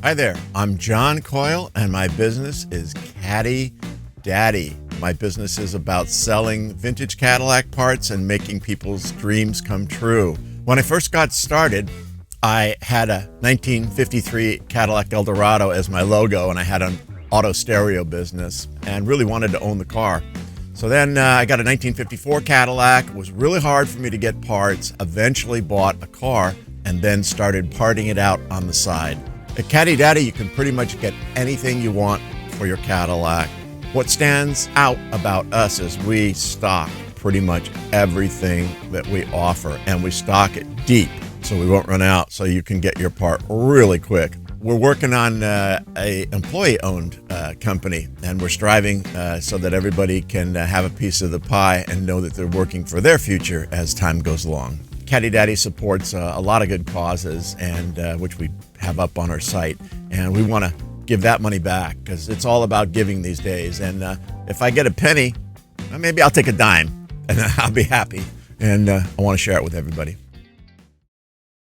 Hi there, I'm John Coyle, and my business is Caddy Daddy. My business is about selling vintage Cadillac parts and making people's dreams come true. When I first got started, I had a 1953 Cadillac Eldorado as my logo, and I had an auto stereo business and really wanted to own the car. So then I got a 1954 Cadillac. It was really hard for me to get parts, eventually bought a car, and then started parting it out on the side. At Caddy Daddy, you can pretty much get anything you want for your Cadillac. What stands out about us is we stock pretty much everything that we offer, and we stock it deep so we won't run out, so you can get your part really quick. We're working on a employee-owned company, and we're striving so that everybody can have a piece of the pie and know that they're working for their future as time goes along. Caddy Daddy supports a lot of good causes, and which we have up on our site, and we want to give that money back because it's all about giving these days. And if I get a penny, maybe I'll take a dime and I'll be happy, and I want to share it with everybody.